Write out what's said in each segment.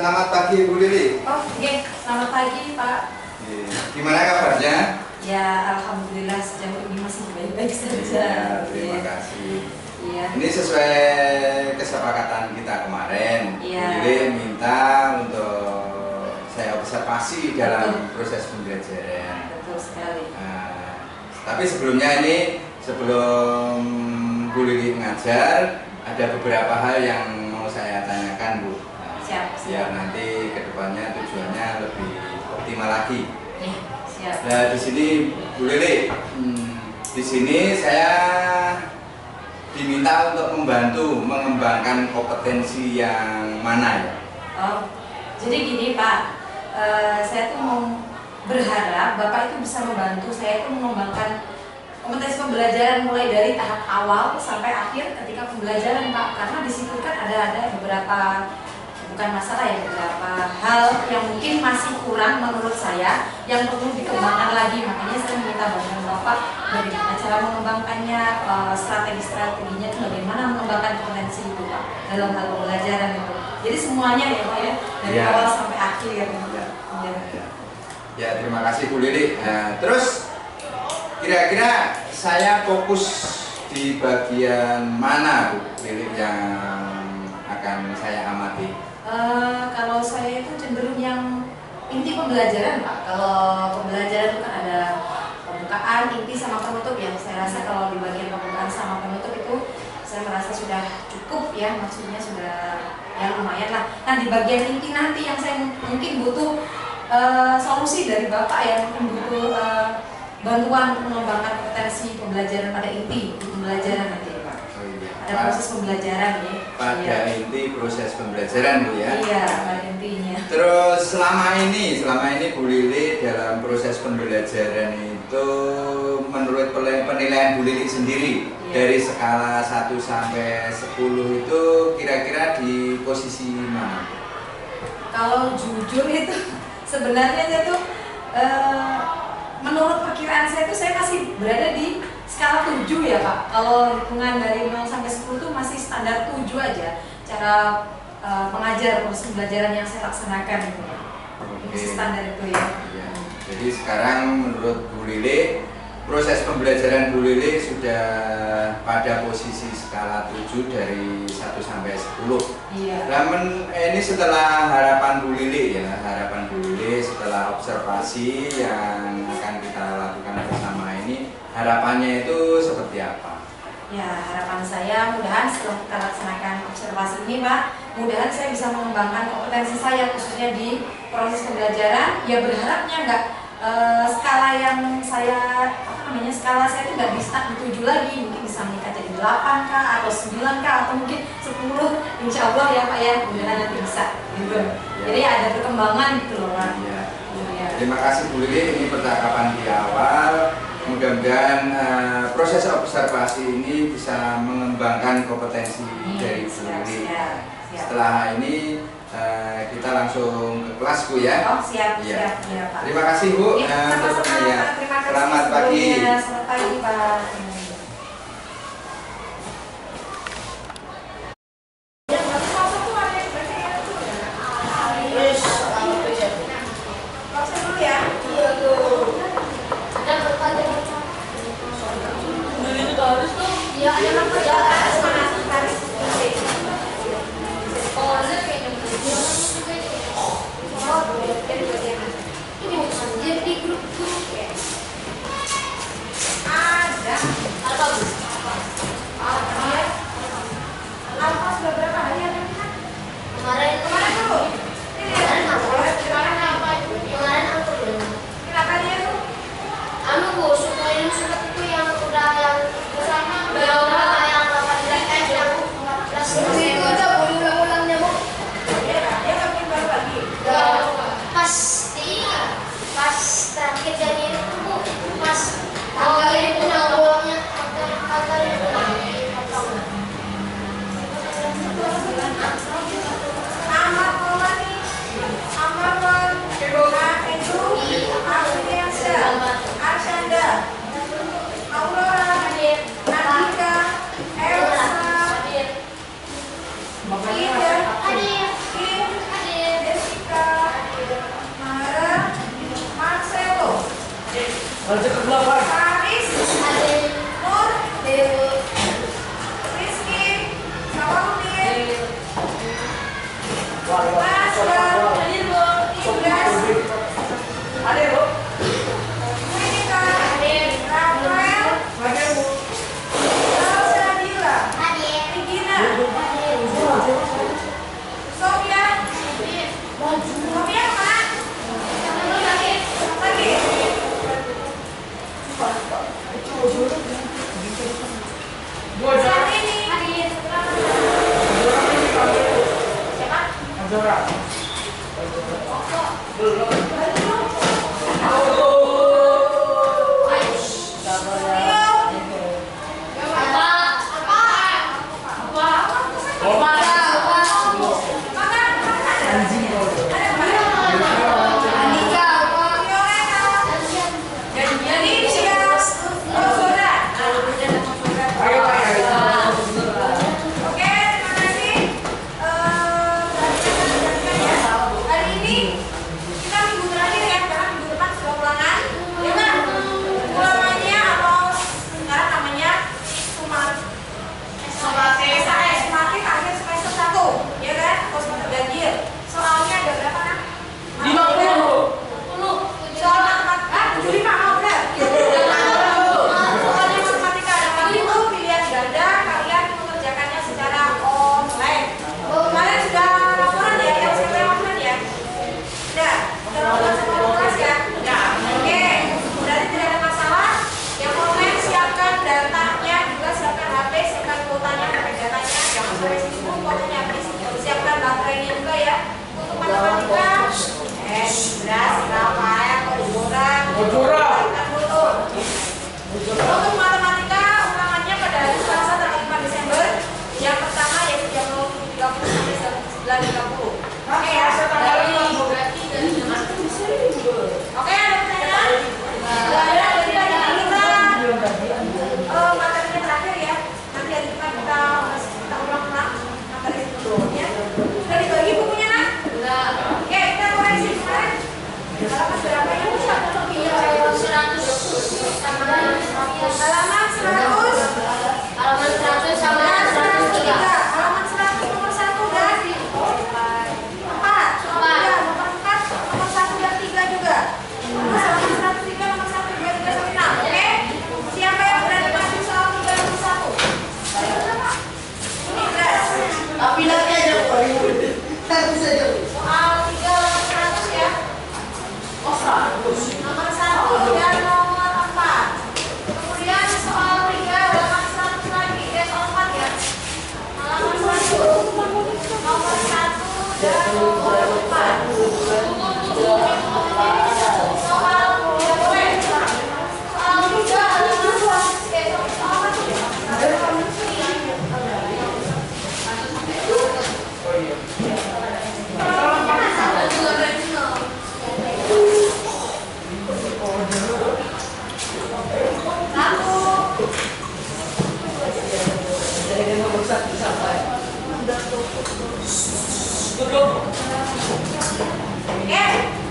Selamat pagi Bu Lili. Oh, iya. Selamat pagi Pak. Gimana kabarnya? Ya, alhamdulillah sejauh ini masih baik-baik saja. Iya, terima kasih. Iya. Ini sesuai kesepakatan kita kemarin. Iya. Bu Lili minta untuk saya observasi dalam proses pembelajaran. Betul sekali. Tapi sebelumnya ini, sebelum Bu Lili mengajar, ada beberapa hal yang mau saya tanyakan Bu. Siap. Biar nanti kedepannya tujuannya lebih optimal lagi. Iya, siap. Nah di sini Bu Lili, di sini saya diminta untuk membantu mengembangkan kompetensi yang mana ya? Oh, jadi gini Pak, saya tuh mau berharap Bapak itu bisa membantu saya itu mengembangkan kompetensi pembelajaran mulai dari tahap awal sampai akhir ketika pembelajaran Pak, karena di situ kan ada beberapa bukan masalah ya, beberapa hal yang mungkin masih kurang menurut saya yang perlu dikembangkan lagi. Makanya saya minta bantuan Bapak bagaimana cara mengembangkannya, strategi-strateginya itu bagaimana mengembangkan kompetensi itu Pak dalam hal pembelajaran itu. Jadi semuanya ya Pak ya, dari awal sampai akhir ya. Ya, terima kasih Bu Lili. Nah, terus kira-kira saya fokus di bagian mana Bu Lili yang akan saya amati? Kalau saya itu cenderung yang inti pembelajaran Pak. Kalau pembelajaran itu kan ada pembukaan, inti sama penutup ya. Saya rasa kalau di bagian pembukaan sama penutup itu saya merasa sudah cukup ya, maksudnya sudah ya lumayan lah. Nah di bagian inti nanti yang saya mungkin butuh solusi dari Bapak ya, mungkin butuh bantuan untuk mengembangkan kompetensi pembelajaran pada inti pembelajaran nanti Pak. Ada proses pembelajaran ya. Pada inti proses pembelajaran Bu ya. Iya, pada intinya. Terus selama ini Bu Lili dalam proses pembelajaran itu menurut penilaian Bu Lili sendiri dari skala 1 sampai 10 itu kira-kira di posisi mana? Kalau jujur itu sebenarnya saya tuh menurut perkiraan saya tuh saya masih berada di skala 7 ya Pak. Kalau hitungan dari 0 sampai 10 tuh masih standar 7 aja cara mengajar proses pembelajaran yang saya laksanakan itu. Masih standar itu ya. Jadi sekarang menurut Bu Lili proses pembelajaran Bu Lili sudah pada posisi skala 7 dari 1 sampai 10. Iya. Namun ini setelah harapan Bu Lili ya, harapan Bu Lili setelah observasi yang akan kita lakukan bersama ini, harapannya itu seperti apa? Ya, harapan saya mudahan setelah kita laksanakan observasi ini Pak, mudahan saya bisa mengembangkan kompetensi saya khususnya di proses pembelajaran. Ya berharapnya nggak skala yang saya skala saya itu nggak bisa di 7 lagi, mungkin bisa meningkat jadi 8 kah atau 9 kah atau mungkin 10, insya Allah ya Pak ya, mudahan nanti bisa gitu. Jadi ada perkembangan gitu loh Pak. Terima kasih Bu Lili, ini percakapan di awal. Mudah-mudahan proses observasi ini bisa mengembangkan kompetensi dari Bu Lili. Setelah ini kita langsung ke kelas Bu ya. Oh siap, siap ya Pak. Terima kasih Bu. Sama-sama Pak, terima kasih. Selamat pagi. Selamat pagi Pak. Anu Bu, suku yang sempat itu yang udah yang bersama yang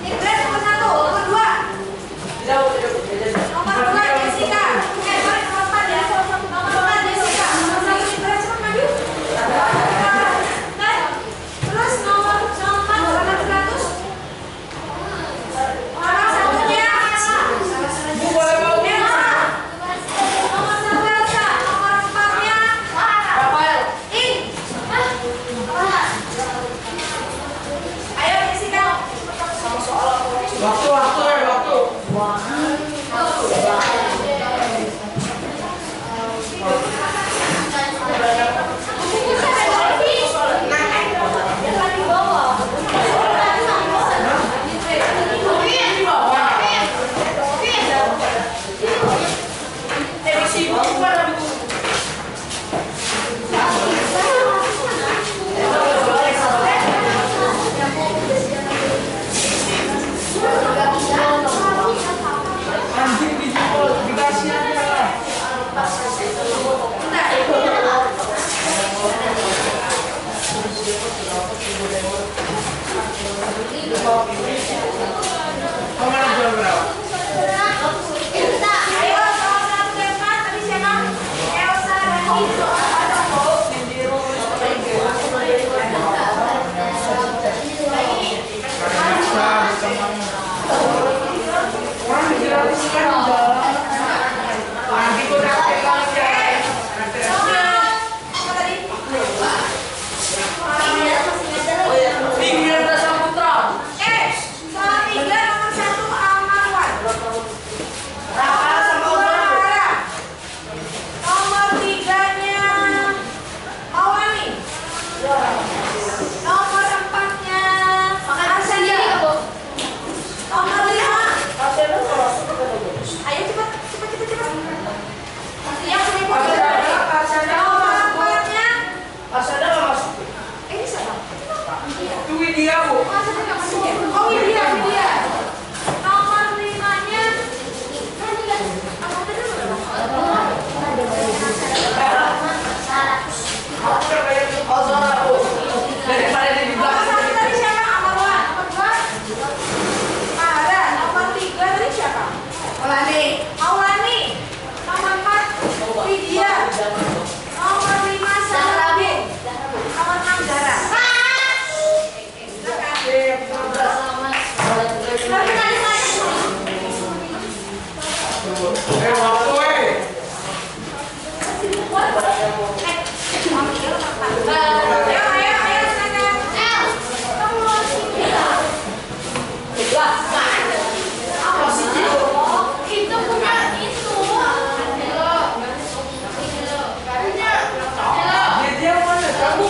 Indra nomor 1, nomor 2. Nomor 2 Jessica. Sorry, nomor 4 ya. Nomor 4 Jessica. Nomor 1 Indra, cepat maju. Terus nomor 4 nomor 100. Nomor satunya Elsa. Nomor 1 Elsa. Nomor 4-nya Rafael. Ayo Jessica. Waktu. Anjing dijubol, dikasih aja. Kemana jual berapa? Ayo, nomor 1 dan 4 tadi siapa? Elsa dan Izo. Orang digratiskan jalan. Nanti gue dapet lagi ya. Tinggi Saputra. Nomor 3 nomor 1 Amarwan. Nomor 3-nya Maulani. Nomor 4-nya Arsalia. Nomor 5. Ayo cepat. Yang sini nomor 4-nya Asada nggak masuk. ini siapa? Itu Widya bu. Oh Widya. Nomor 5-nya Oh Zora bu. Daripada di nomor belakang. 1 tadi siapa? Amarwan. Nomor 2 Mahara. Nomor 3 tadi siapa? Maulani. Nomor 4 Widya. Nomor 5 Sarabin. Nomor 6 Zara. Ayo, Itu punya itu. Dia mana? Kamu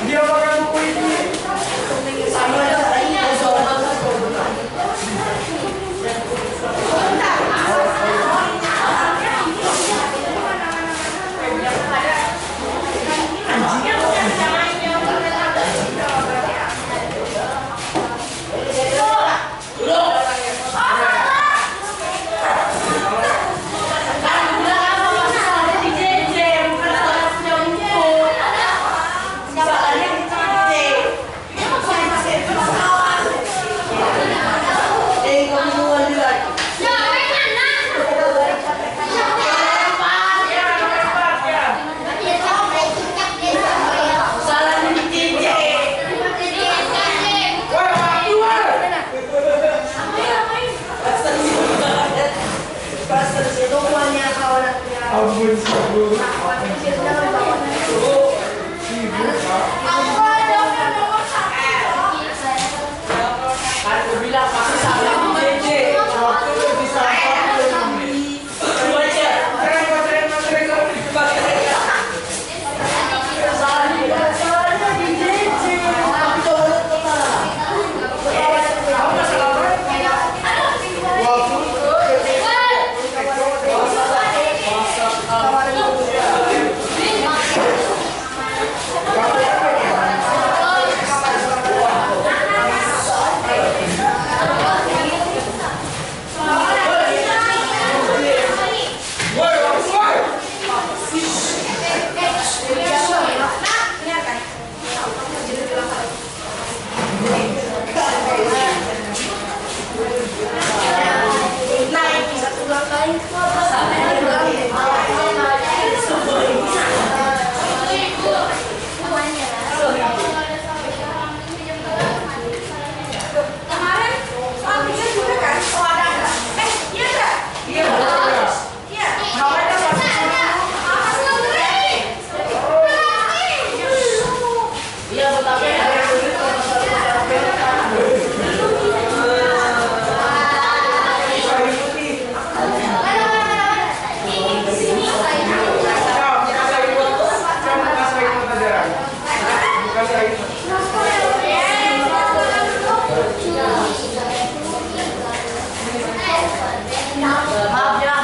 dia pakai buku ini. Ampun sibuk. Aku bilang pasti salah JJ. Waktu lu bisa apa? Coba aja. Terima. Kemarin soal tiga juga kan? Oh ada. Iya enggak? Iya. Iya. Iya, betapa maaf ya.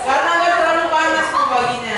Karena nggak terlalu panas tuh paginya.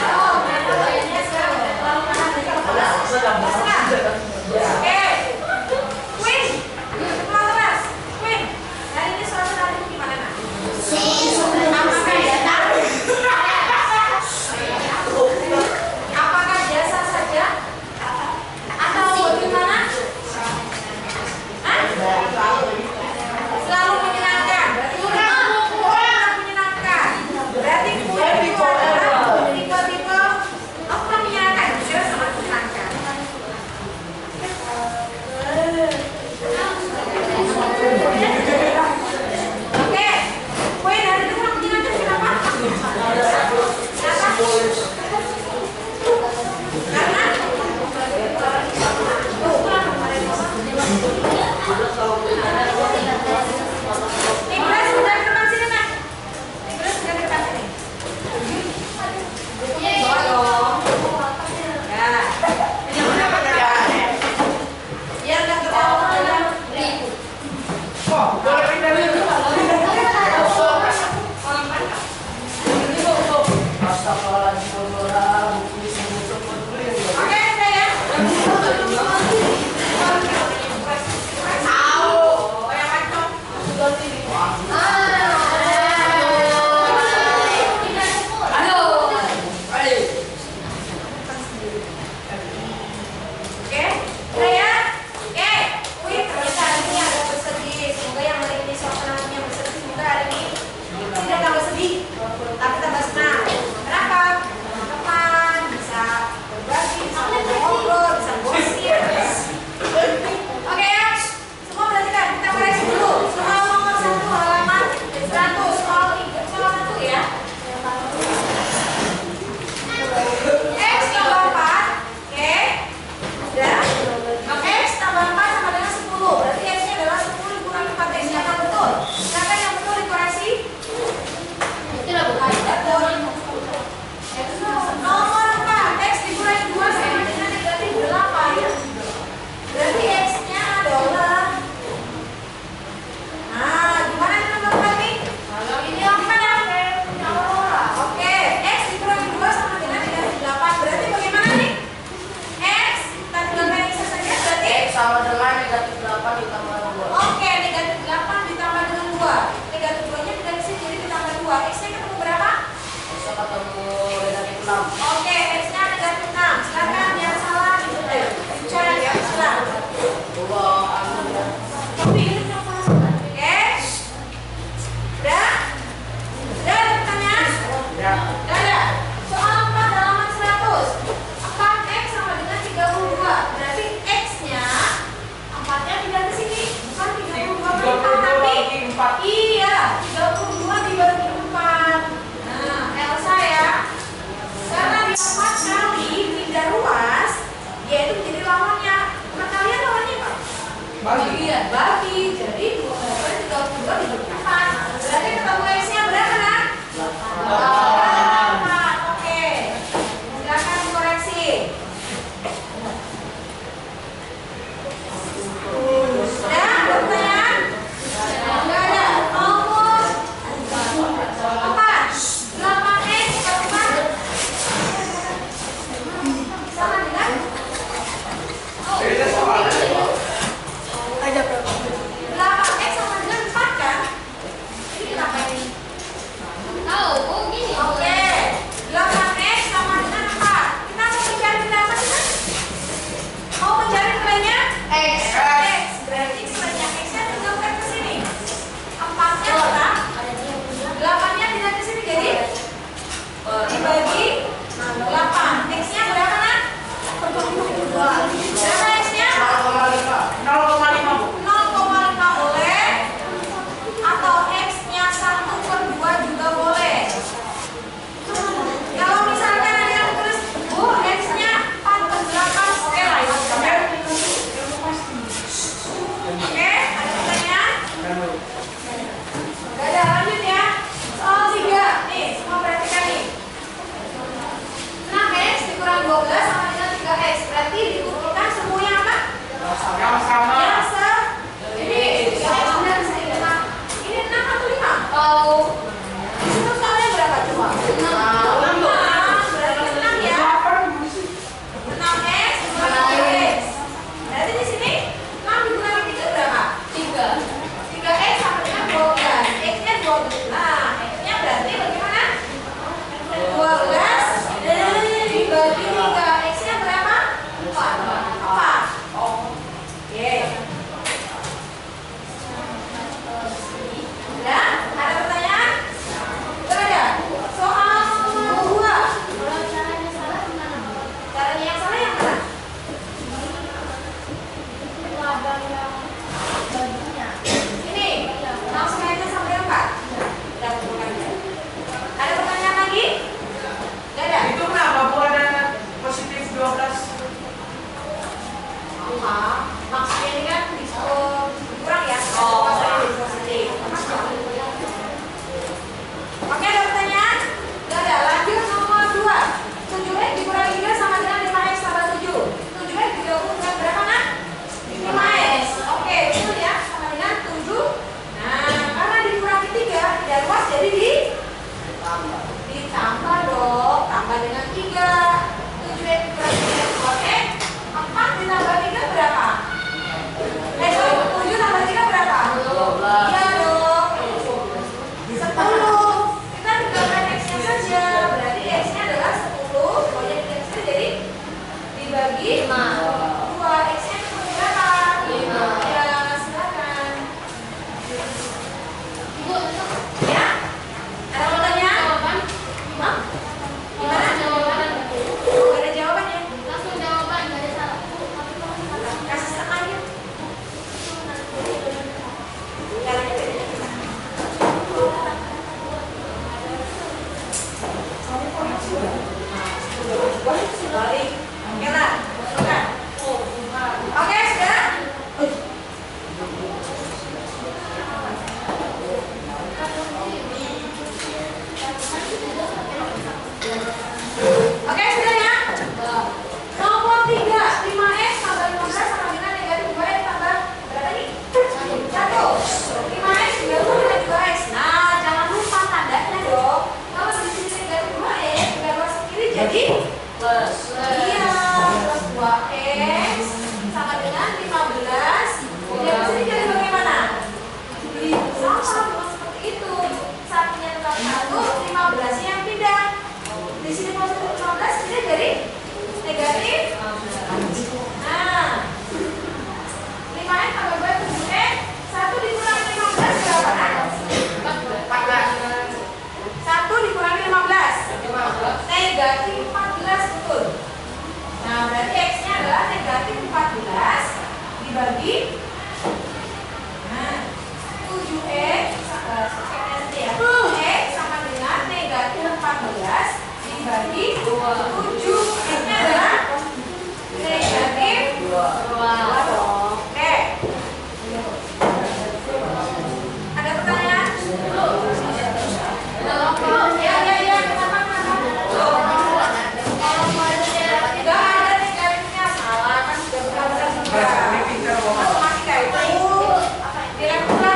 Oke, X-nya negatif 6. Silakan yang salah bicara ya, silakan. Oke. Udah? Udah ada pertanyaan? Udah ada. Soal 4 halaman 100. 4X sama dengan 32. Berarti X-nya 4-nya pindah ke sini. Bukan 32 tapi 4. Iya, 32 dibagi 4. Nah, Elsa ya. Karena dia 4 kali pindah ruas, dia itu menjadi lawannya. Perkalian lawannya apa? Bagi. Bagi. Jadi 32 dibagi 4. Berarti ketemu X-nya berapa, Nak? 8. Oke. Silakan dikoreksi. Sudah? Ada pertanyaan? Enggak ada. Nomor 4. 8X sama dengan ada berapa? 8X sama dengan 4 kan? Ini kenapa ini? Tahu, oh gini. Oke. 8X sama dengan 4. Kita mau mencari berapa sih, Mas? Mau mencari nilainya? X. Berarti nilainya X-nya tinggal ke sini. 4-nya berapa? 8-nya pindah ke sini jadi dibagi 8. X-nya berapa, Nak? Berapa X-nya? 0,5 Bu. 0,5 boleh. Atau X-nya 1/2 juga boleh. Kalau misalkan ada yang tulis, Bu, X-nya 4/8, oke lah itu. Oke, ada pertanyaan? Gak ada, lanjut ya. Soal 3, nih, semua perhatikan nih. 6X dikurang 12 sama dengan 3X. Berarti dikumpulkan semuanya apa? Yang sama. Ini 3X dan 6. Ini 6 atau 5? Tahu. Itu soalnya berapa coba? 6. Berarti 6 ya. 6X dikurang 3X. Berarti di sini 6 dikurangi 3 berapa? 3X sama dengan 12. X-nya 12. Nah, X-nya berarti bagaimana? 12 dibagi 3. X-nya berapa? 4. Oke. Udah? Ada pertanyaan? Gak ada. Soal nomor 2. Caranya yang salah yang mana? Ini. Langsung aja sampai 4. Udah kumpulkan ya. Ada pertanyaan lagi? Gak ada. Itu kenapa Bu ada positif 12? Maksudnya ini kan kurang ya. Positif. Oke, ada pertanyaan? Gak ada. Lanjut nomor 2. 7X dikurangi 3 sama dengan 5X tambah 7. 7X digabung dengan berapa, Nak? 5X. Oke, betul ya. Sama dengan 7. Nah, karena dikurangi 3, tidak luas jadi ditambah dong. Tambah dengan 3. 7X dikurangi 3 4X. 4 ditambah 3 berapa? 7 tambah 3 berapa? 12. Iya dong. 10. Kita tinggalkan X-nya saja. Berarti X-nya adalah 10. Proyek X-nya jadi dibagi 2. X-nya ketemu berapa? 5. Ya, silakan. Ya? Ada pertanyaan? Hah? Gimana? Oh, gak ada jawabannya. Langsung jawaban, nggak ada salah. Kasih setengah aja. Caranya beda. Balik. Oke lah. Masukkan. Oke, sudah? Oke, sudah ya? Nomor 3, 5X tambah 15 sama dengan negatif 2X tambah berapa nih? 1. 5X digabung dengan 2X. Nah, jangan lupa tandanya dong. Kalau di sini negatif 2X, tinggal 2 sendiri jadi plus. Iya, plus 2X sama dengan 15. Jadi di sini jadi bagaimana? Sama, bukan seperti itu. Satunya tetap 1, 15-nya yang pindah. Di sini positif jadi negatif. Nah, 5x tambah 2 7x, 1 dikurangi 15 berapa? 14. 1 dikurangi 15. Negatif 14, betul. Nah, berarti x-nya adalah negatif 14 dibagi 7x sama dengan negatif 14 dibagi 7. X-nya adalah negatif 2. Oke. Ada pertanyaan? Ya. Kenapa? Tidak ada negatifnya, salah kan sudah benar-benar matematika itu direktur.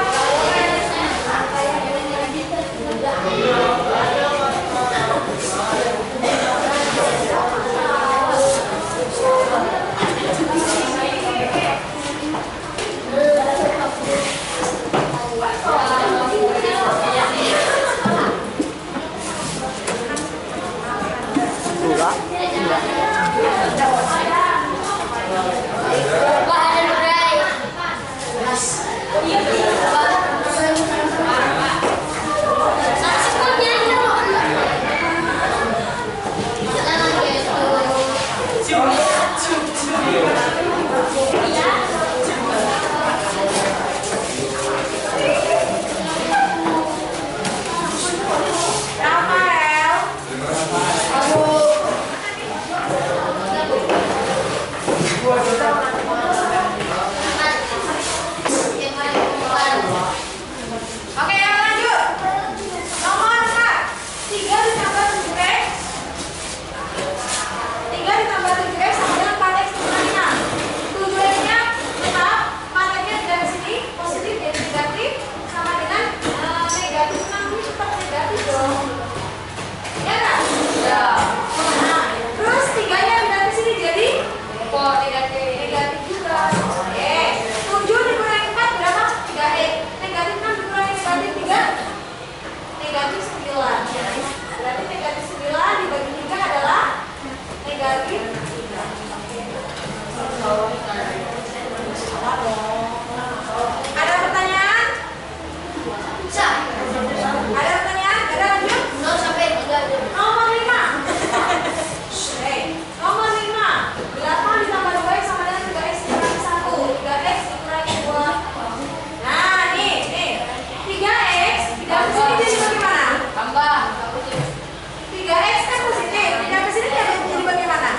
Oke, lanjut. Nomor 4. 3 ditambah 7x. 3 ditambah 7x sama dengan 4x dikurangi 6. 7x-nya tetap, 4x-nya dari sini positif jadi negatif sama dengan negatif 6 ini tetap negatif dong. Ya kan? Ya. Nah, terus 3-nya dari sini jadi negatif juga. Oke. 7 dikurangi 4 berapa? 3x. Negatif 6 dikurangi negatif 3 negatif 9. Berarti negatif 9 dibagi 3 adalah negatif 3. Ada pertanyaan? Bisa. Ada pertanyaan? Ada lanjut? 0 sampai 3. Nomor 5. Nomor 5. 8 ditambah 2x sama dengan 3x dikurangi 1. 3x dikurangi 2. Nah, nih. 3x tidak ke sini jadi bagaimana? Tambah. 3x kan positif. Tidak ke sini jadi bagaimana?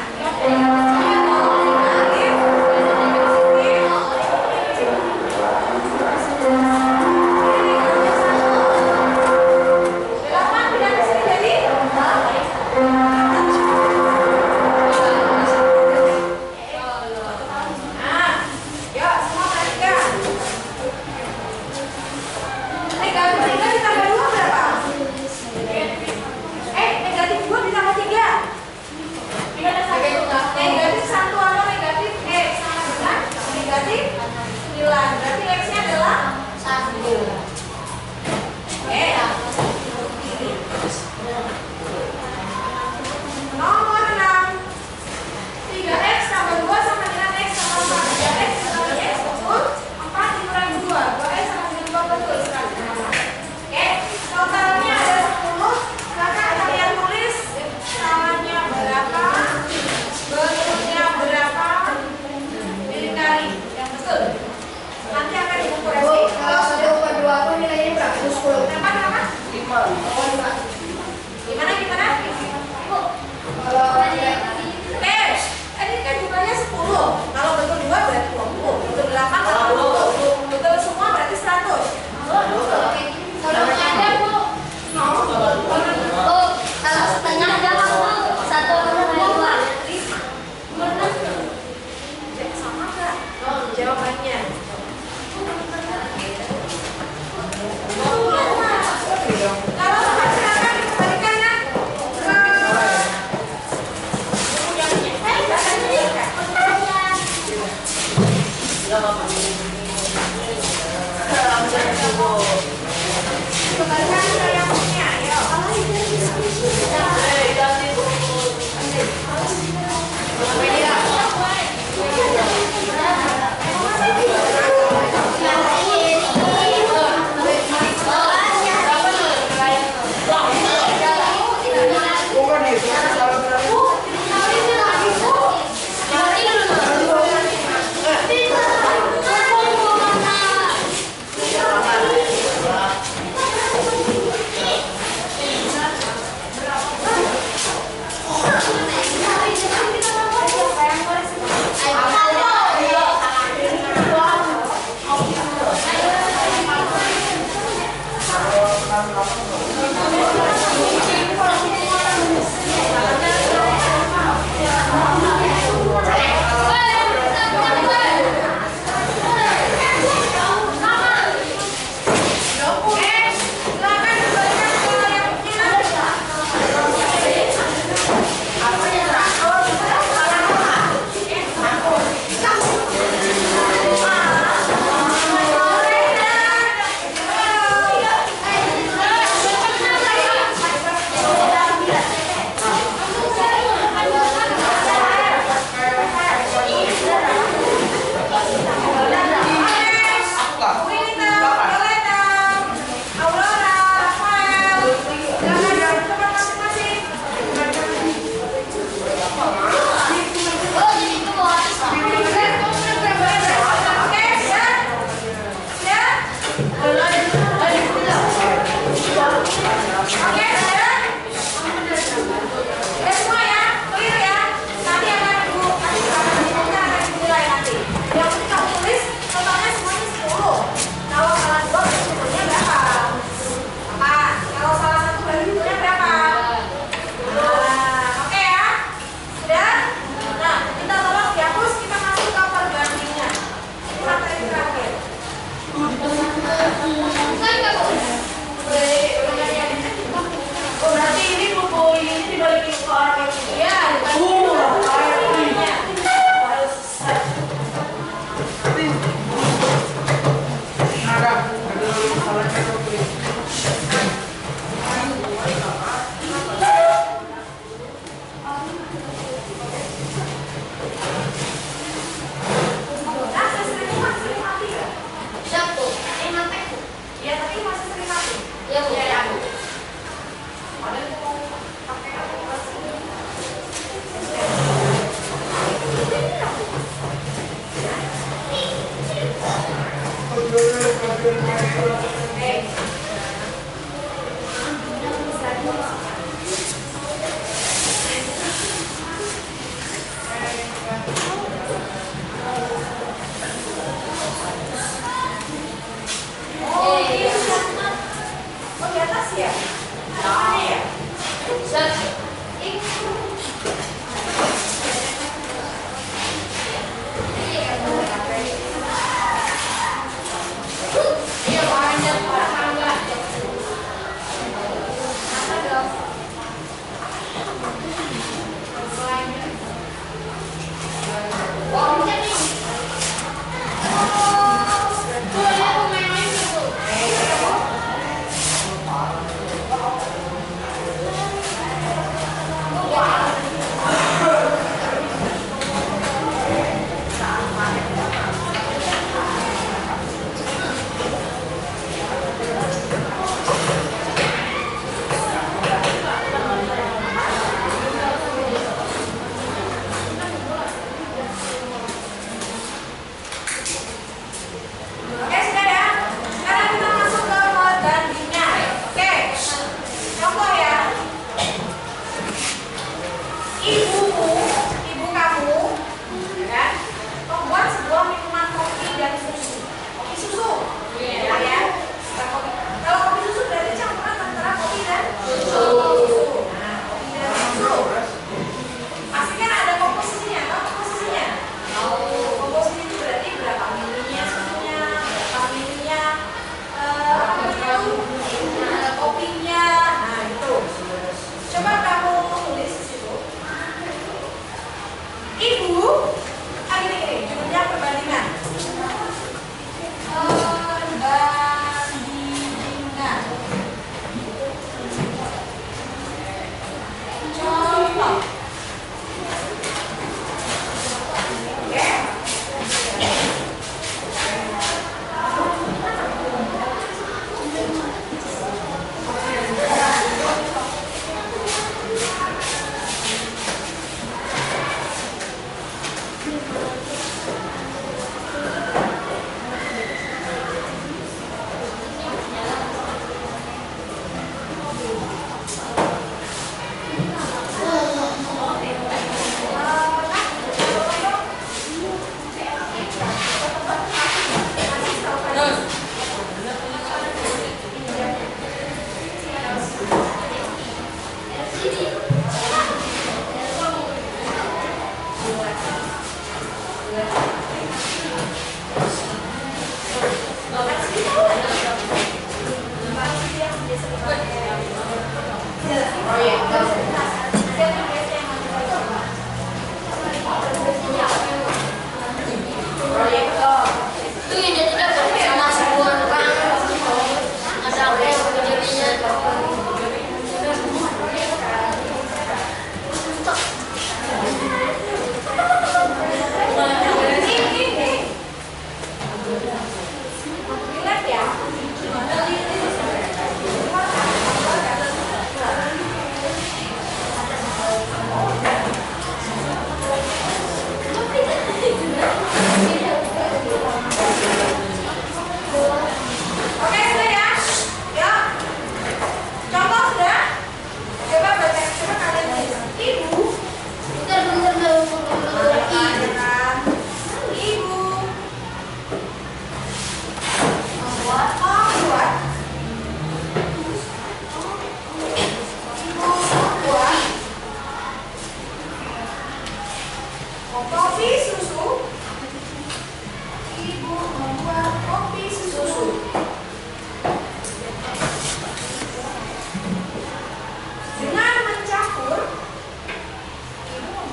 Kembalikan ke yang punya, ayo.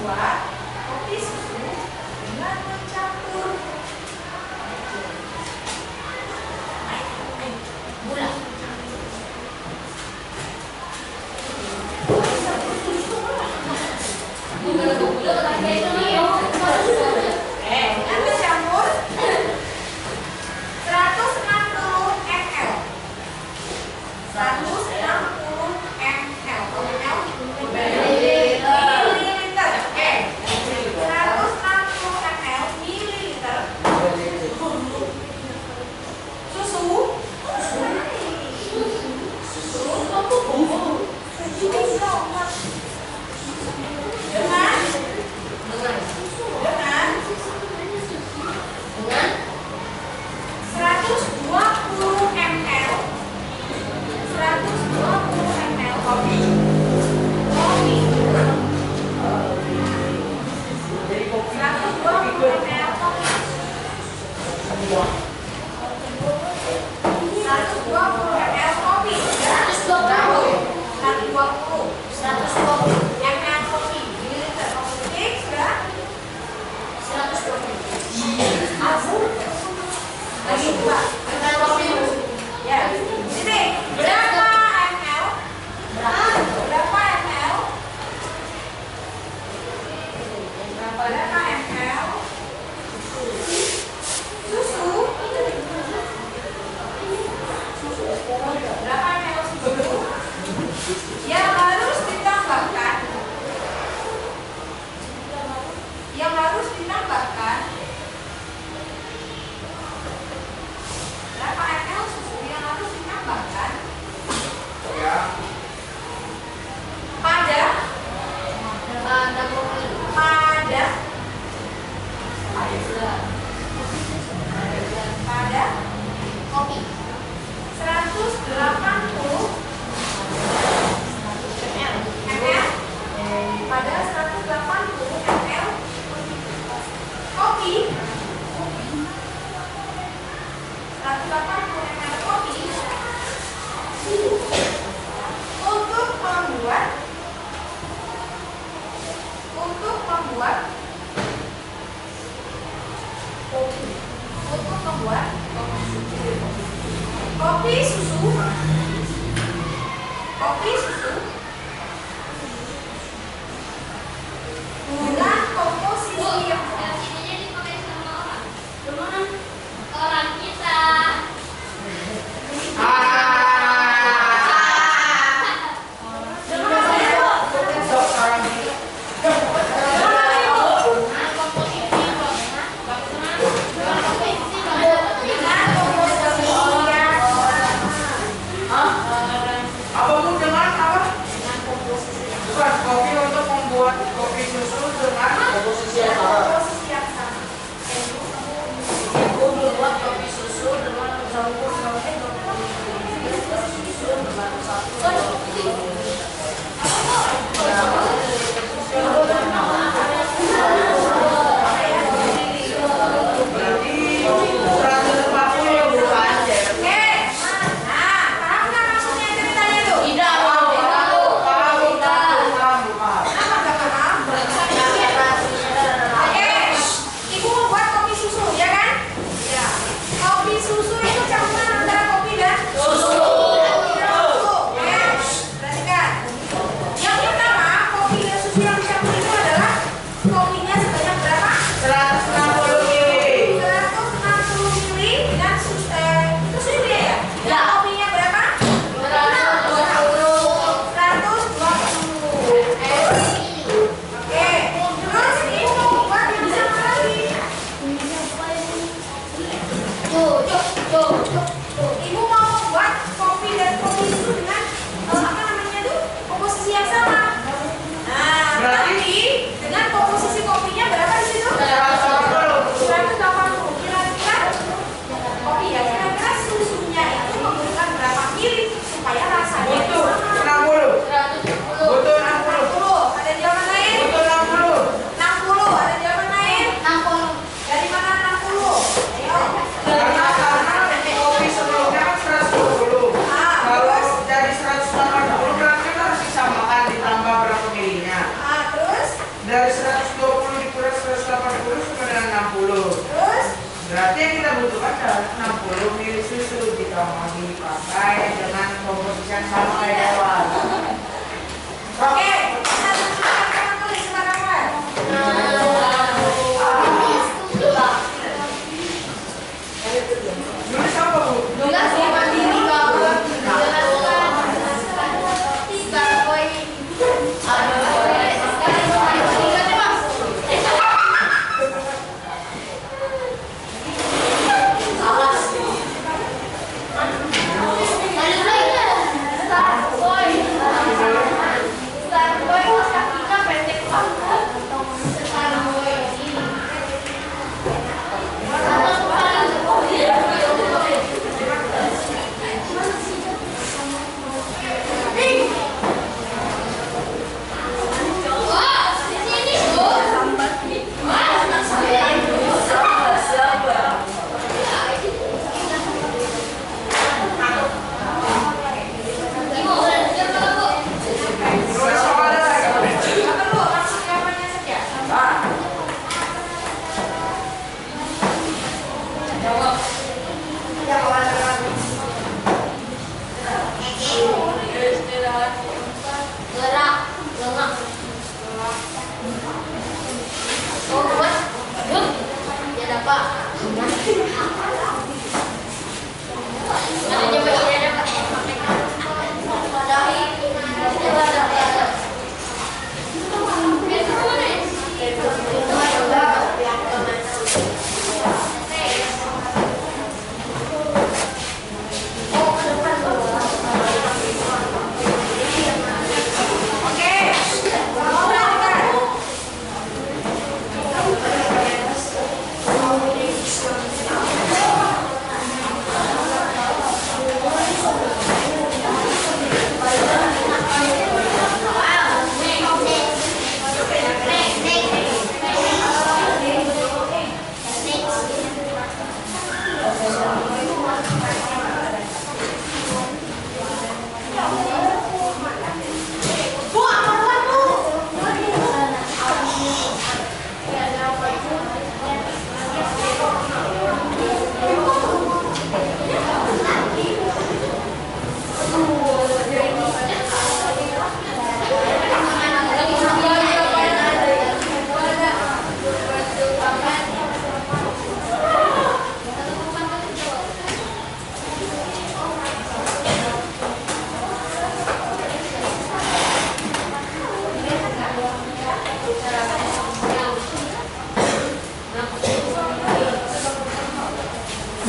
membuat kopi susu dengan mencampur gula. Dengan mencampur 160 ml. 160 ml. Mililiter. Oke. 160 ml mililiter. Susu. Dengan 120 ml 120 ml kopi. Kopi. 120 ml kopi. 120 ml kopi. 120 ml kopi. Mililiter kopi putih sudah 120. Lagi dua. Ya. Sini. Berapa ml? Berapa ml? Berapa ml? Susu. Berapa ml susu? Yang harus ditambahkan. Yang harus ditambahkan. Berapa ml susu yang harus ditambahkan? Ya. Pada kopi 180 ml. Pada 180 ml kopi 180 ml kopi untuk membuat kopi susu dengan komposisi yang orang kita. Terus? Berarti yang kita butuhkan adalah 60 ml susu jika mau dipakai dengan komposisi yang sama kayak awal. Oke, silakan tulis silakan. Nulis apa Bu? Nulis ya mandiri banget.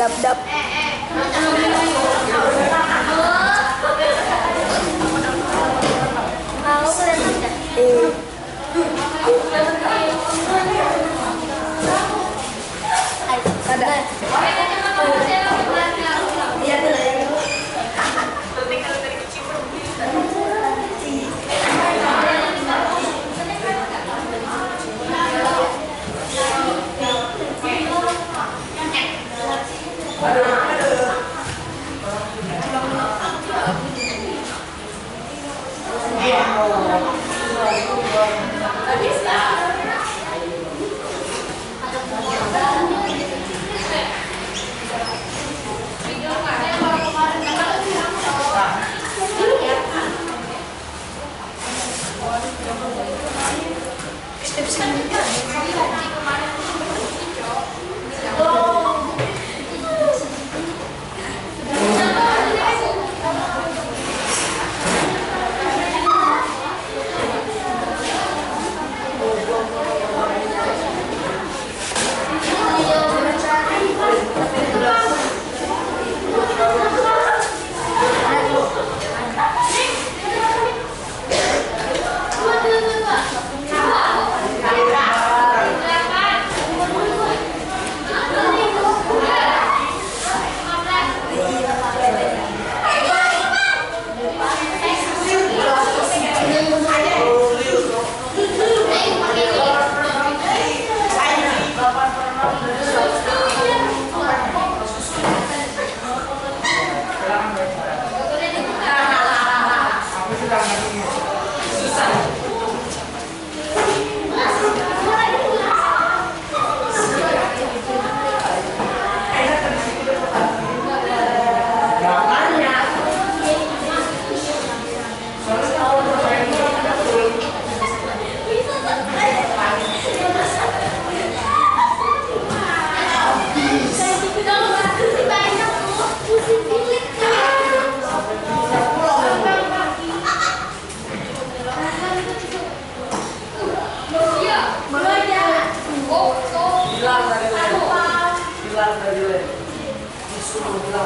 Dap-dap.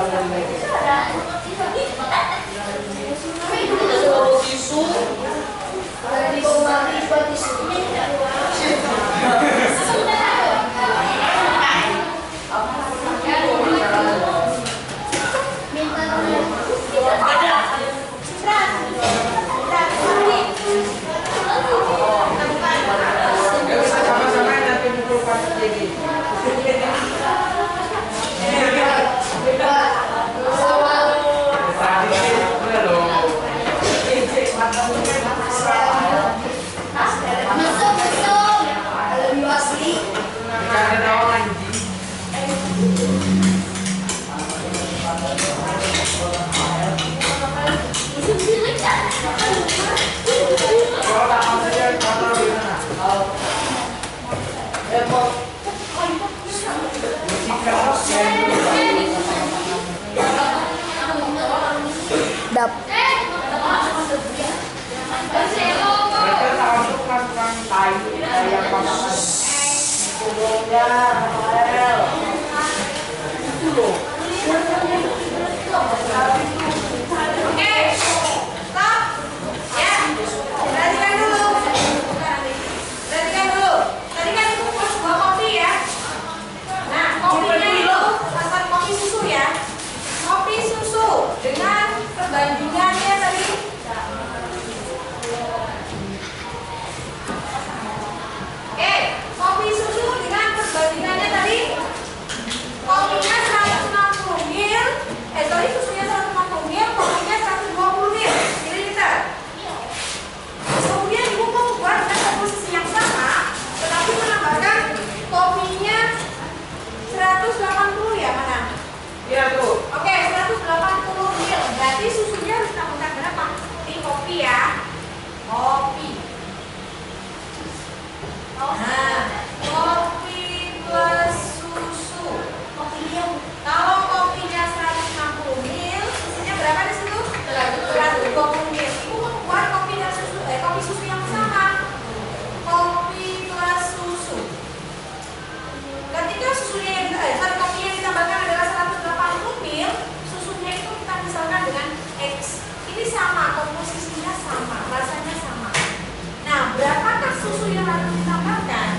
Ya kita sama-sama nanti mukul pas jadi. Dap. Mereka langsung melakukan tai kayak pasangan. Kudonya, Rafael. Itu loh. Oke, stop. Ya, perhatikan dulu. Perhatikan dulu. Tadi kan itu sebuah kopi ya. Nah, kopinya itu pesan kopi susu ya. Kopi susu dengan perbandingannya tadi. Oke, kopi susu dengan perbandingannya tadi. Kopinya 160 ml. Susunya 160 ml, kopinya 120 ml. Mililiter. Kemudian ibu mau buat dengan komposisi yang sama, tetapi menambahkan kopinya 180 ya mana? Iya tuh. Oke, 180 ml. Berarti susunya harus ditambahkan berapa? Ini kopi ya. Kopi. Nah, kopi plus susu. Kalau kopinya 160 ml, susunya berapa di situ? 120 ml. Ibu mau buat kopi dan susu, kopi susu yang sama. Kopi plus susu. Ketika susunya yang kopi yang ditambahkan adalah 180 ml, susunya itu kita misalkan dengan X. Ini sama, komposisinya sama, rasanya sama. Nah, berapakah susu yang harus ditambahkan?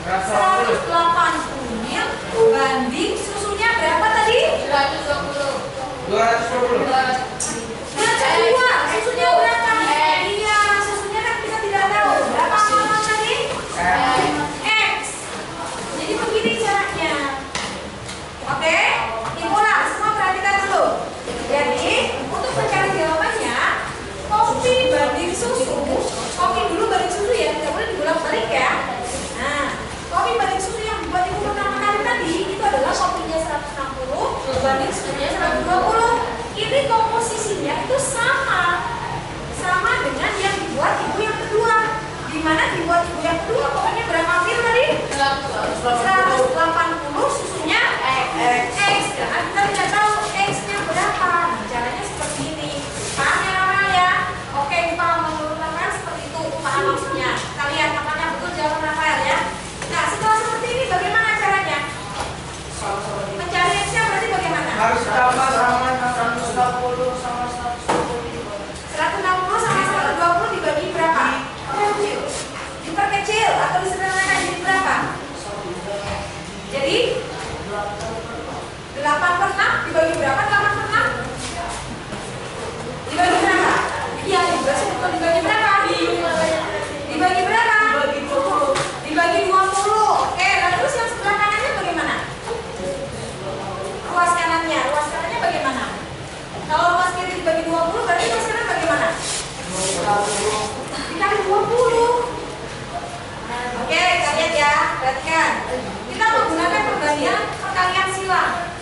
180 mil banding susunya berapa tadi? 220. 202. Susunya berapa? Iya, susunya kan kita tidak tahu. Berapa mama tadi? X. Jadi begini caranya. Oke, dimulai. Semua perhatikan dulu. Jadi, untuk mencari jawabannya, kopi banding susu. Kopi dulu banding susu ya, tidak boleh dibolak-balik ya. Nah, kopi banding susu yang dibuat ibu pertama kali tadi itu adalah kopinya 160 banding susunya 120. Ini komposisinya itu sama dengan yang dibuat ibu yang kedua. Di mana dibuat ibu yang kedua kopinya berapa mil tadi? 180, susunya X. Karena kita tidak tahu X-nya berapa. Caranya seperti ini. Paham ya Rama ya? Oke, paham menurut Rafael seperti itu. Paham maksudnya. Kita lihat apakah betul jawaban Rafael ya. Nah, setelah seperti ini bagaimana caranya? Mencari X-nya berarti bagaimana? Harus tambah sama 160 sama 120. 160 sama 120 dibagi berapa? Diperkecil atau disederhanakan jadi berapa? Jadi 8/6 dibagi berapa? 8/6 dibagi berapa? Iya, dibagi berapa? Dibagi berapa? Dibagi 20. Oke, lalu terus yang sebelah kanannya bagaimana? Ruas kanannya bagaimana? Kalau ruas kiri dibagi 20 berarti ruas kanan bagaimana? Dikali 20. Oke, kita lihat ya, perhatikan. Kita menggunakan perkalian silang.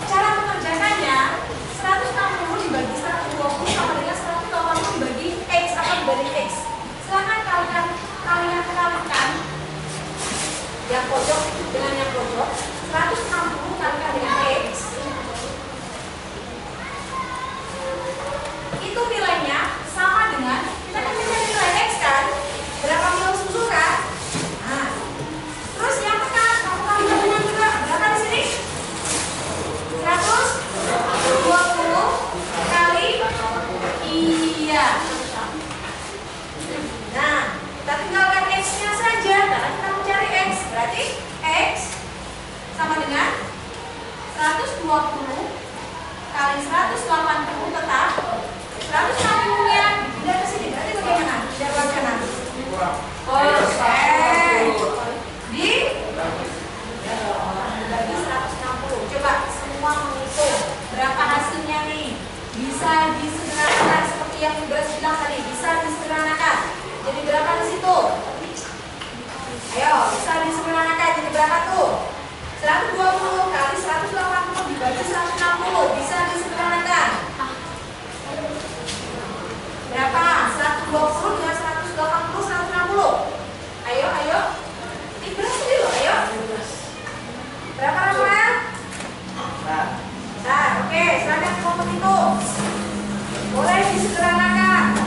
Cara mengerjakannya 160 dibagi 120 sama dengan 180 dibagi X atau dibagi X. Silahkan kalian kalikan yang pojok dengan yang pojok. 160 kalikan dengan X. Itu nilainya sama dengan, kita kan mencari nilai X kan, berapa mil susu kan. Nah, terus yang tekan kamu kalikan dengan berapa di sini? 120 kali, iya. Nah, kita tinggalkan X-nya saja karena kita mencari X. Berarti X sama dengan 120 kali 180 tetap. 160-nya dipindah ke sini. Berarti bagaimana? Pindah ke kanan. Di bagi 160. Coba semua menghitung berapa hasilnya nih. Bisa disederhanakan seperti yang Ibras bilang tadi. Bisa disederhanakan. Jadi berapa di situ? Ayo, bisa disederhanakan. Jadi berapa tuh? 120 kali 180 dibagi 160. Bisa disederhanakan. Berapa? 120 dengan 180, 160. Ayo. Ibras dulu, ayo. Berapa Rafael? Nah, oke, silakan kelompok itu. Boleh disederhanakan.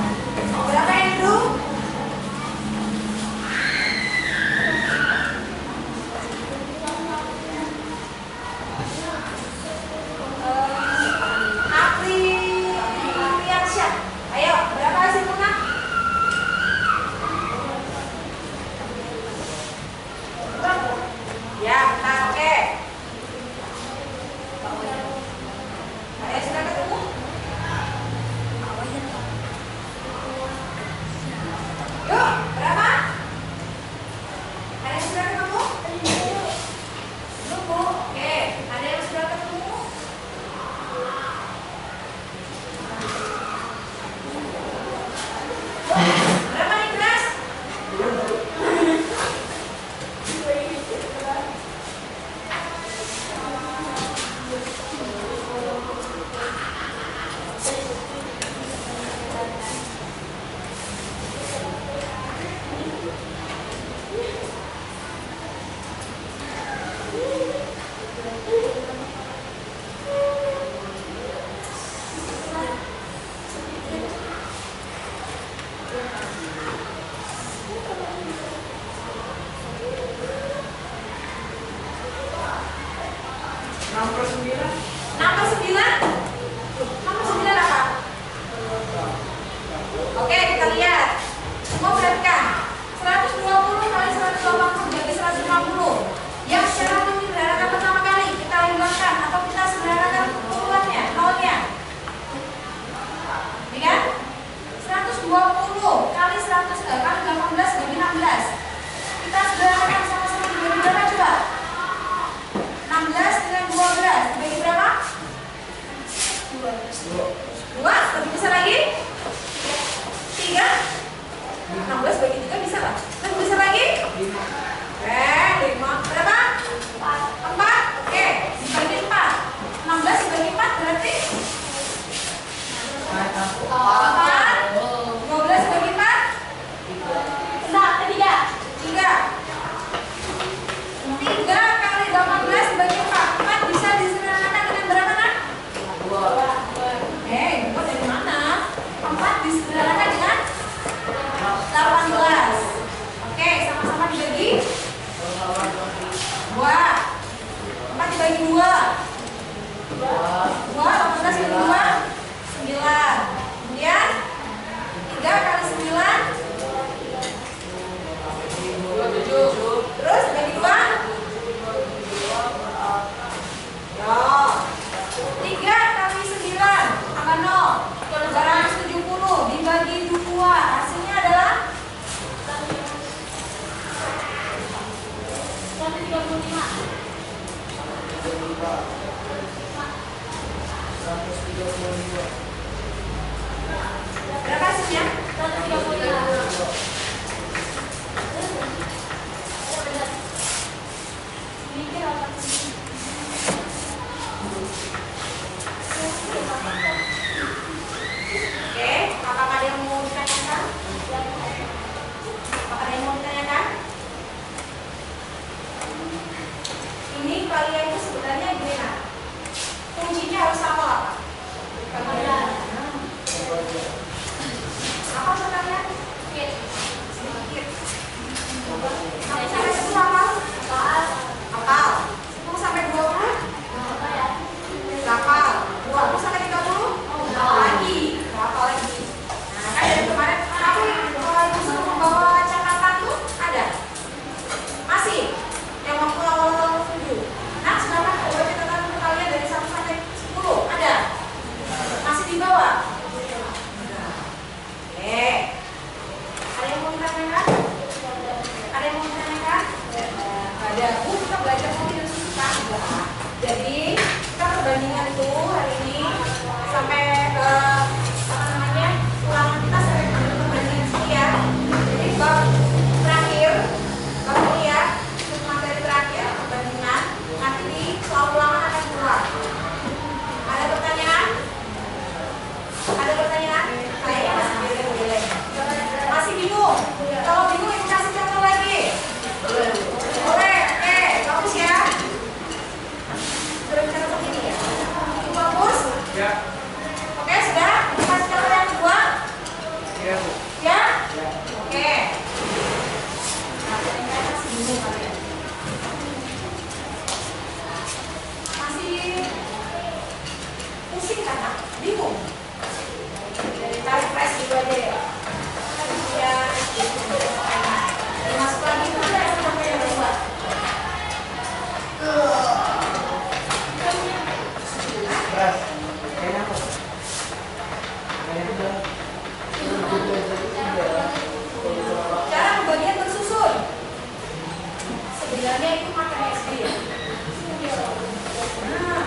Berapa hasilnya? 132. Oke, apakah ada yang mau ditanyakan? Apakah ada yang mau ditanyakan? Ini kalian itu sebenarnya gimana? Kuncinya harus apa apa? Apa sebenarnya? Sedikit. Sampai 10 hafal? Hafal. 10 sampai 20? Hafal. 20 sampai 30? Lagi. Hafal lagi. Nah, kan dari kemarin kamu disuruh membawa catatan tuh ada? Masih? Yang waktu awal-awal video. Nah, sekarang bawa catatan untuk kalian dari 1 sampai 10. Ada? Masih di bawah? Oke. Ada yang mau ditanyakan? Ada yang mau ditanyakan? Ada. Bu, kita belajar mobil susah. Jadi kita perbandingan itu hari ini sampai apa namanya ulangan kita sampai perbandingan sini ya. Jadi bab terakhir, bab kuliah, untuk materi terakhir perbandingan nanti di soal ulangan akan keluar. Ada pertanyaan? Ada pertanyaan? Kayaknya masih geleng-geleng. Masih bingung? Kalau bingung ibu kasih contoh lagi. Boleh, oke, bagus ya. Sudah bisa seperti ini ya. Itu bagus. Ya. Oke, sudah. Kasih contoh yang kedua. Ya, Bu. Ya? Oke. Nah, kalian masih bingung kalian. Masih pusing kan? Nak? Bingung. Tarik press dulu aja ya. Ya, masuk lagi tuh ada yang sampai yang kedua. Beras. Kayaknya apa? Kayaknya udah. Cara pembagian bersusun. Sebenarnya itu materi SD ya. Nah.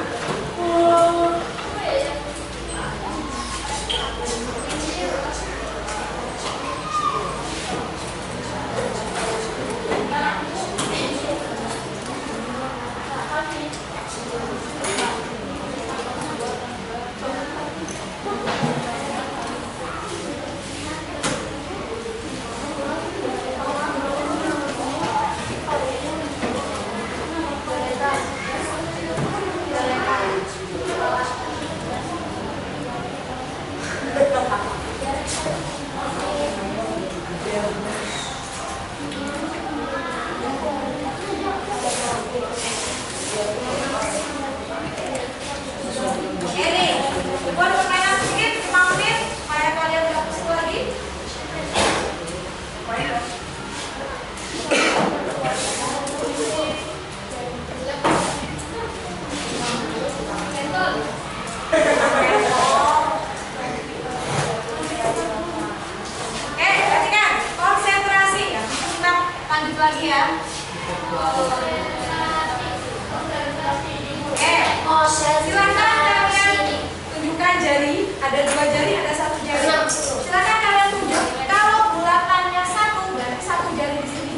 lagi ya. Silakan kalian tunjukkan jari. Ada 2 jari, ada 1 jari. Silakan kalian tunjuk. Kalau bulatannya 1 berarti 1 jari di sini.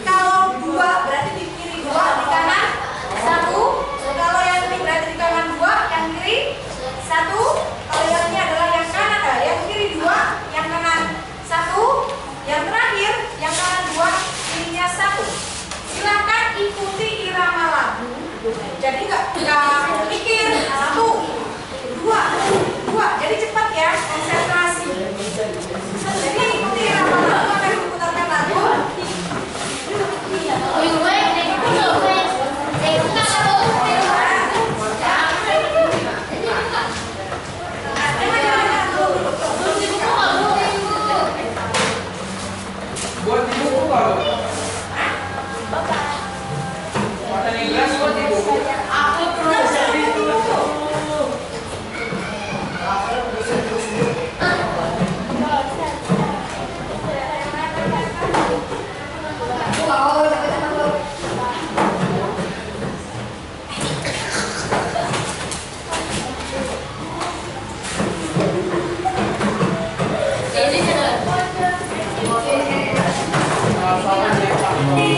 Kalau 2 berarti di kiri 2, di kanan 1. Kalau yang ini berarti di kanan 2, yang kiri 1. Kalau yang ini adalah yang kanan, yang kiri 2, yang kanan 1. Yang terakhir, yang kanan 2, kirinya 1. Silakan ikuti irama lagu. Jadi nggak mikir 1, 2, 2. Jadi cepat ya, konsentrasi. 3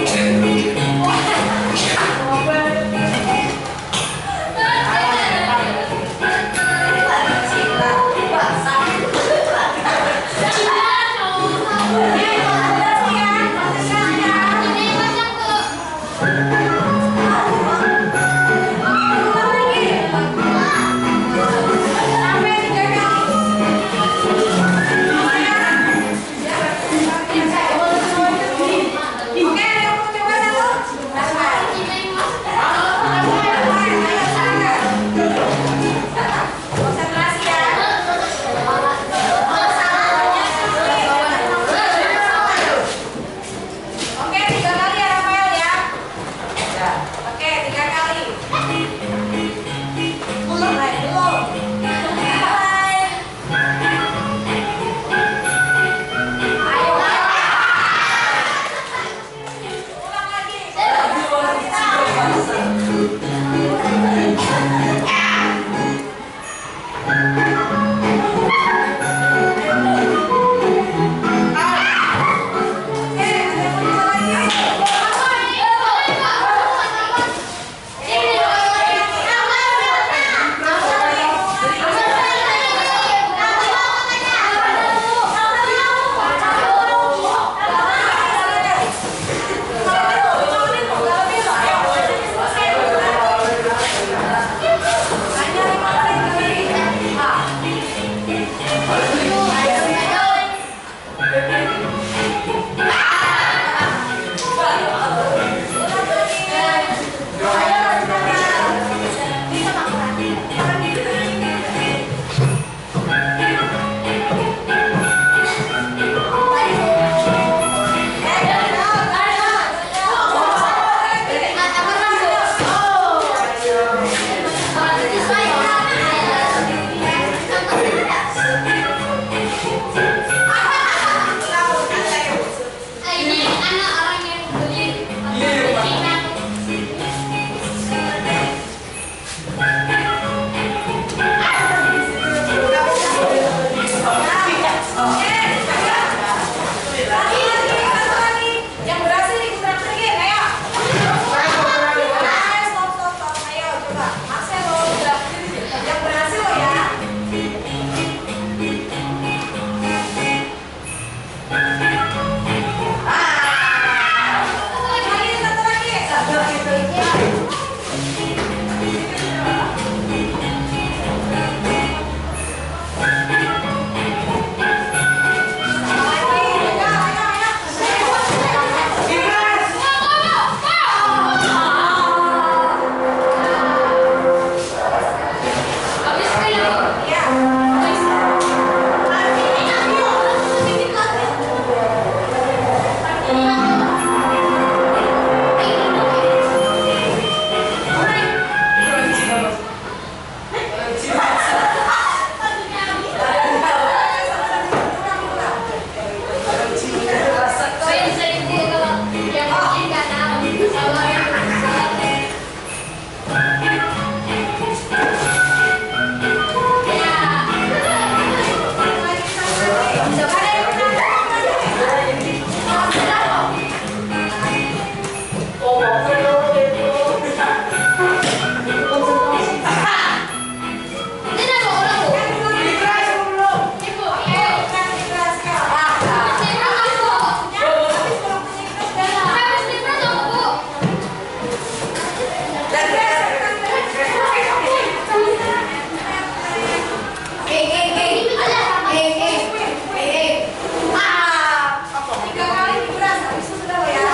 kali beras, habis itu sudah ya.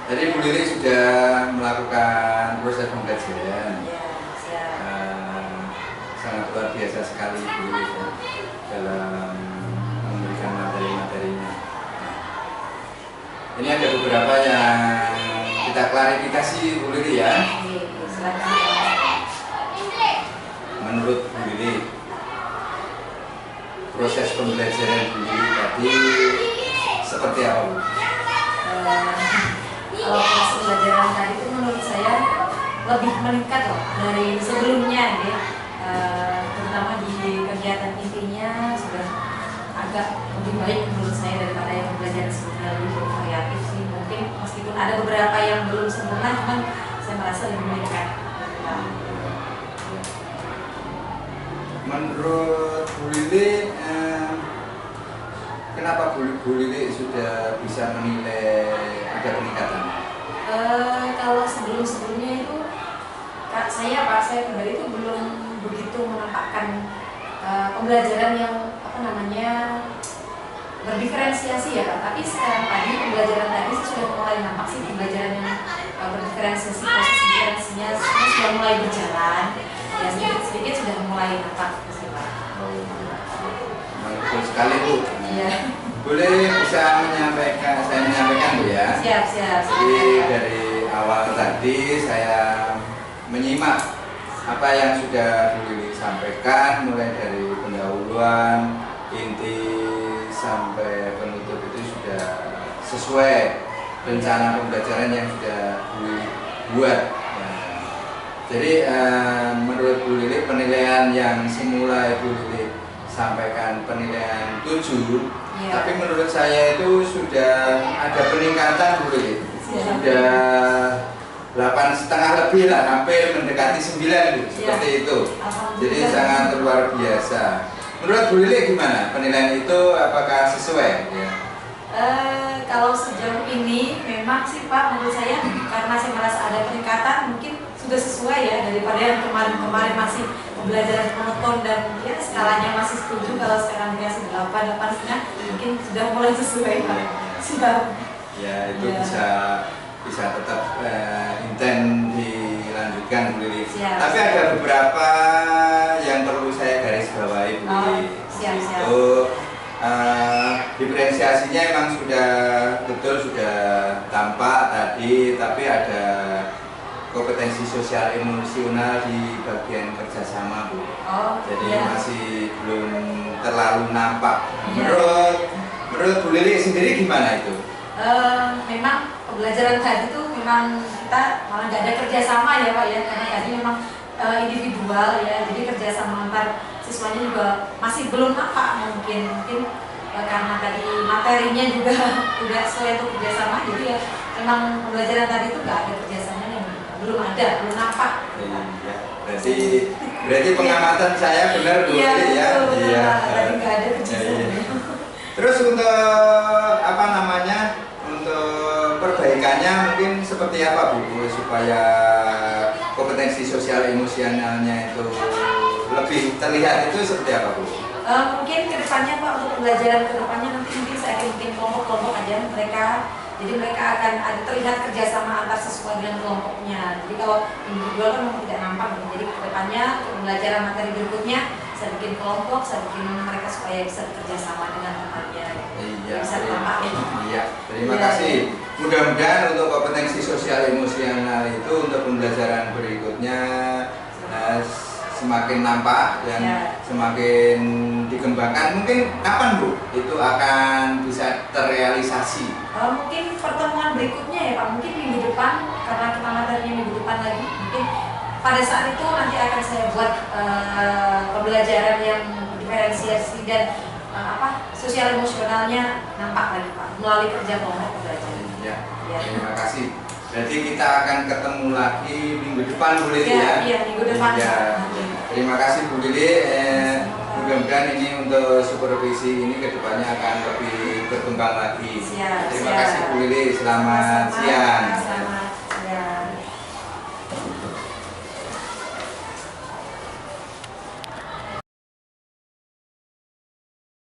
Jadi Bu Lili sudah melakukan proses pembelajaran. Ya, siap. Sangat luar biasa sekali Bu Lili dalam memberikan materi-materinya. Ini ada beberapa yang kita klarifikasi Bu Lili ya. Silakan. Menurut Bu Lili, proses pembelajaran Bu Lili tadi seperti apa Bu? Kalau proses pembelajaran tadi itu menurut saya lebih meningkat loh dari sebelumnya ya. Terutama di kegiatan intinya sudah agak lebih baik menurut saya daripada yang pembelajaran sebelumnya, lebih variatif sih. Mungkin meskipun ada beberapa yang belum sempurna, cuman saya merasa lebih meningkat. Menurut Bu Lili, kenapa Bu Lili sudah bisa menilai ada peningkatan? Kalau sebelumnya itu saya pribadi itu belum begitu menampakkan pembelajaran yang berdiferensiasi ya Pak. Tapi sekarang tadi pembelajaran tadi sudah mulai nampak sih pembelajaran yang berdiferensiasi, proses diferensinya sudah mulai berjalan. Ya sedikit sudah mulai nampak sih Pak. Betul sekali Bu. Iya. Boleh bisa saya menyampaikan Bu ya. Siap. Jadi dari awal tadi saya menyimak apa yang sudah Bu Lili sampaikan, mulai dari pendahuluan, inti sampai penutup itu sudah sesuai rencana pembelajaran yang sudah Bu Lili buat. Nah, jadi menurut Bu Lili penilaian yang semula Bu Lili sampaikan penilaian 7, Ya. tapi menurut saya itu sudah ada peningkatan Bu Lili. Sudah 8,5 lebih lah, hampir mendekati 9 Bu, seperti itu. Jadi sangat luar biasa. Menurut Bu Lili gimana? Penilaian itu apakah sesuai? Ya. Kalau sejauh ini memang sih Pak, menurut saya karena saya merasa ada peningkatan, mungkin sudah sesuai ya daripada yang kemarin masih pembelajaran monoton dan ya skalanya masih 7, kalau sekarang dikasih 8,5 mungkin sudah mulai sesuai Pak. Siap. Ya itu bisa tetap intent dilanjutkan Bu Lili. Tapi ada beberapa yang perlu saya garis bawahi Bu Lili. Siap. Itu diferensiasinya memang sudah tampak tadi, tapi ada kompetensi sosial emosional di bagian kerjasama Bu. Jadi masih belum terlalu nampak. Menurut Bu Lili sendiri gimana itu? Memang pembelajaran tadi itu memang kita malah nggak ada kerjasama ya Pak ya, karena tadi memang individual ya, jadi kerjasama antar siswanya juga masih belum nampak mungkin karena tadi materinya juga tidak sesuai untuk kerjasama, jadi ya memang pembelajaran tadi itu nggak ada kerjasamanya, belum nampak. Berarti pengamatan saya benar Bu Lili ya. Iya. Tadi nggak ada kerjasama. Terus untuk untuk perbaikannya mungkin seperti apa Bu, supaya kompetensi sosial emosionalnya itu lebih terlihat, itu seperti apa Bu? Mungkin kedepannya Pak, untuk pembelajaran kedepannya nanti mungkin saya akan bikin kelompok-kelompok aja mereka. Jadi mereka akan ada terlihat kerjasama antar siswa dengan kelompoknya. Jadi kalau individual kan memang tidak nampak. Jadi kedepannya pembelajaran materi berikutnya saya bikin kelompok, saya bikin mereka supaya bisa bekerjasama dengan temannya. Iya. Bisa nampak. Iya. Terima kasih. Mudah-mudahan untuk kompetensi sosial emosional itu untuk pembelajaran berikutnya semakin nampak dan semakin dikembangkan. Mungkin kapan Bu itu akan bisa terrealisasi? Mungkin pertemuan berikutnya ya Pak, mungkin minggu depan, karena kita materinya minggu depan lagi. Mungkin pada saat itu nanti akan saya buat pembelajaran yang diferensiasi dan sosial emosionalnya nampak lagi Pak, melalui kerja kelompok pembelajaran. Iya. Terima kasih. Jadi kita akan ketemu lagi minggu depan Bu Lili ya? Iya, minggu depan. Ya. Terima kasih Bu Lili. Mudah-mudahan ini untuk supervisi ini kedepannya akan lebih berkembang lagi. Terima kasih Bu Lili. Selamat siang.